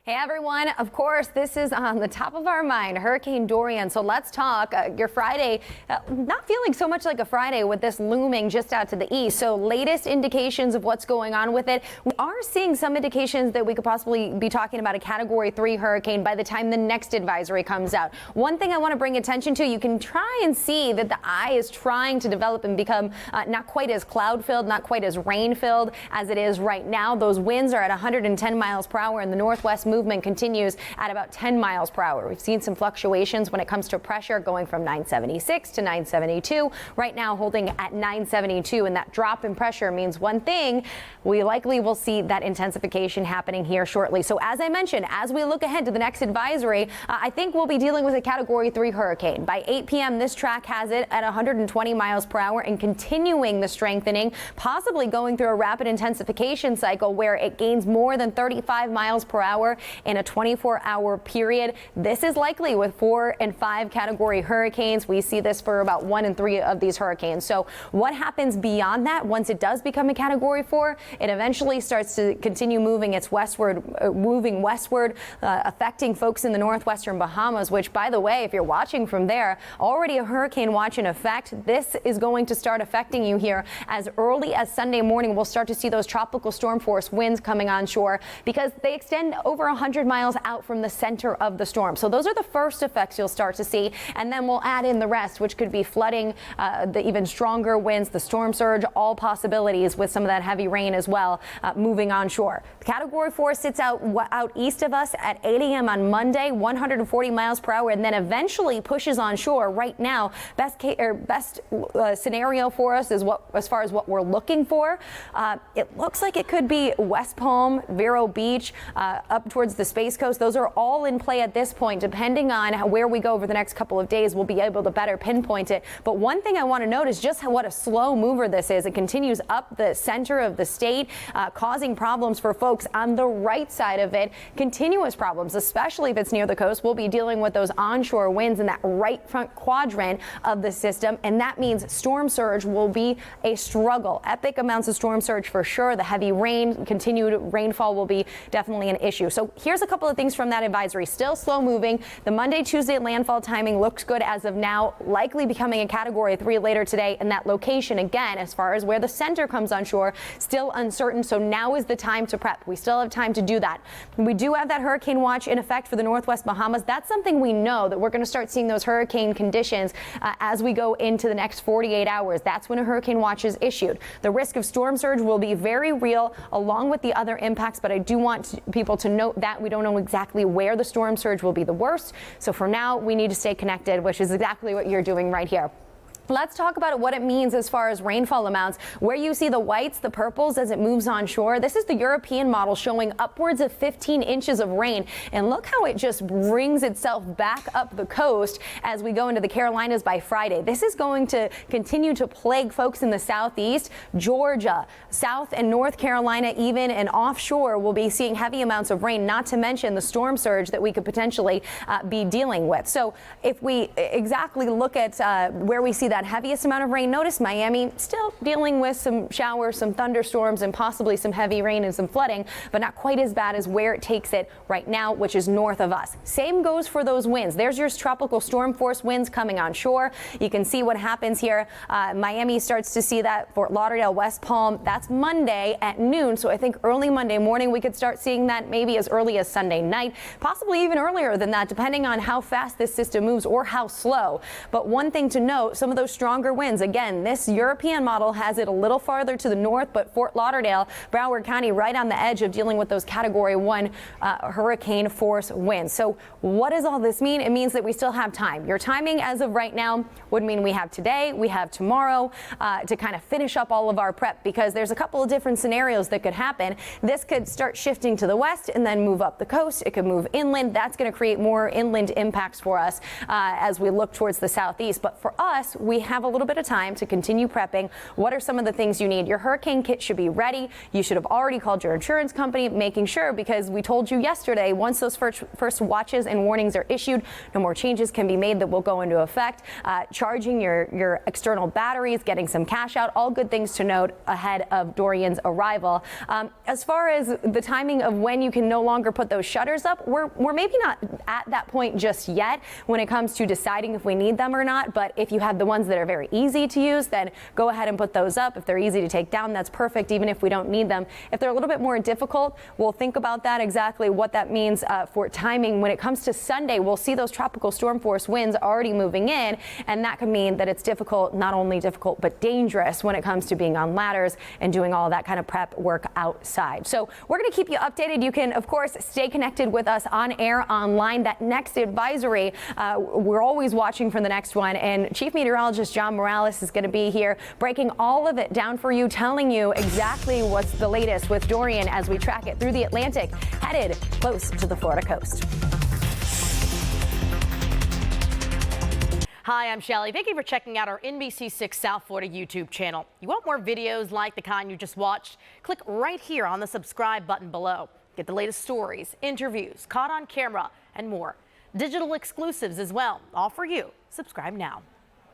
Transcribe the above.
Hey everyone, of course, this is on the top of our mind, Hurricane Dorian. So let's talk your Friday, not feeling so much like a Friday with this looming just out to the east. So latest indications of what's going on with it. We are seeing some indications that we could possibly be talking about a Category 3 hurricane by the time the next advisory comes out. One thing I want to bring attention to, you can try and see that the eye is trying to develop and become not quite as cloud-filled, not quite as rain-filled as it is right now. Those winds are at 110 miles per hour in the northwest. Movement continues at about 10 miles per hour. We've seen some fluctuations when it comes to pressure going from 976 to 972. Right now holding at 972, and that drop in pressure means one thing: we likely will see that intensification happening here shortly. So as I mentioned, as we look ahead to the next advisory, I think we'll be dealing with a Category 3 hurricane. By 8 p.m. this track has it at 120 miles per hour and continuing the strengthening, possibly going through a rapid intensification cycle where it gains more than 35 miles per hour in a 24-hour period. This is likely with 4 and 5 category hurricanes. We see this for about 1 and 3 of these hurricanes. So what happens beyond that? Once it does become a Category 4, it eventually starts to continue moving its westward, affecting folks in the northwestern Bahamas, which, by the way, if you're watching from there, already a hurricane watch in effect. This is going to start affecting you here as early as Sunday morning. We'll start to see those tropical storm force winds coming onshore because they extend over 100 miles out from the center of the storm. So those are the first effects you'll start to see, and then we'll add in the rest, which could be flooding, the even stronger winds, the storm surge, all possibilities with some of that heavy rain as well moving onshore. Category 4 sits out east of us at 8 a.m. on Monday, 140 miles per hour, and then eventually pushes onshore. Right now, best scenario for us is as far as what we're looking for. It looks like it could be West Palm, Vero Beach, up towards the Space Coast. Those are all in play at this point. Depending on where we go over the next couple of days, we'll be able to better pinpoint it. But one thing I want to note is just what a slow mover this is. It continues up the center of the state, causing problems for folks on the right side of it. Continuous problems, especially if it's near the coast. We'll be dealing with those onshore winds in that right front quadrant of the system, and that means storm surge will be a struggle. Epic amounts of storm surge for sure. The heavy rain, continued rainfall will be definitely an issue. So here's a couple of things from that advisory. Still slow moving. The Monday, Tuesday landfall timing looks good as of now, likely becoming a Category 3 later today. And that location, again, as far as where the center comes onshore, still uncertain. So now is the time to prep. We still have time to do that. We do have that hurricane watch in effect for the northwest Bahamas. That's something we know that we're going to start seeing those hurricane conditions as we go into the next 48 hours. That's when a hurricane watch is issued. The risk of storm surge will be very real along with the other impacts, but I do want people to note that we don't know exactly where the storm surge will be the worst. So for now, we need to stay connected, which is exactly what you're doing right here. Let's talk about what it means as far as rainfall amounts. Where you see the whites, the purples as it moves onshore, this is the European model showing upwards of 15 inches of rain. And look how it just brings itself back up the coast as we go into the Carolinas by Friday. This is going to continue to plague folks in the southeast. Georgia, South and North Carolina, even and offshore, will be seeing heavy amounts of rain, not to mention the storm surge that we could potentially be dealing with. So if we exactly look at where we see that heaviest amount of rain, notice Miami still dealing with some showers, some thunderstorms, and possibly some heavy rain and some flooding, but not quite as bad as where it takes it right now, which is north of us. Same goes for those winds. There's your tropical storm force winds coming onshore. You can see what happens here. Miami starts to see that. Fort Lauderdale, West Palm, that's Monday at noon. So I think early Monday morning we could start seeing that, maybe as early as Sunday night, possibly even earlier than that, depending on how fast this system moves or how slow. But one thing to note, some of those stronger winds. Again, this European model has it a little farther to the north, but Fort Lauderdale, Broward County, right on the edge of dealing with those Category 1 hurricane force winds. So what does all this mean? It means that we still have time. Your timing as of right now would mean we have today, we have tomorrow to kind of finish up all of our prep, because there's a couple of different scenarios that could happen. This could start shifting to the west and then move up the coast. It could move inland. That's going to create more inland impacts for us as we look towards the southeast. But for us, we we have a little bit of time to continue prepping. What are some of the things you need? Your hurricane kit should be ready. You should have already called your insurance company, making sure, because we told you yesterday, once those first watches and warnings are issued, no more changes can be made that will go into effect. Charging your external batteries, getting some cash out, all good things to note ahead of Dorian's arrival. As far as the timing of when you can no longer put those shutters up, we're maybe not at that point just yet when it comes to deciding if we need them or not. But if you have the ones that are very easy to use, then go ahead and put those up. If they're easy to take down, that's perfect, even if we don't need them. If they're a little bit more difficult, we'll think about that, exactly what that means for timing. When it comes to Sunday, we'll see those tropical storm force winds already moving in, and that could mean that it's difficult, not only difficult, but dangerous when it comes to being on ladders and doing all that kind of prep work outside. So we're going to keep you updated. You can, of course, stay connected with us on air, online. That next advisory, we're always watching for the next one, and Chief Meteorologist John Morales is going to be here breaking all of it down for you, telling you exactly what's the latest with Dorian as we track it through the Atlantic, headed close to the Florida coast. Hi, I'm Shelly. Thank you for checking out our NBC6 South Florida YouTube channel. You want more videos like the kind you just watched? Click right here on the subscribe button below. Get the latest stories, interviews, caught on camera, and more. Digital exclusives as well, all for you. Subscribe now.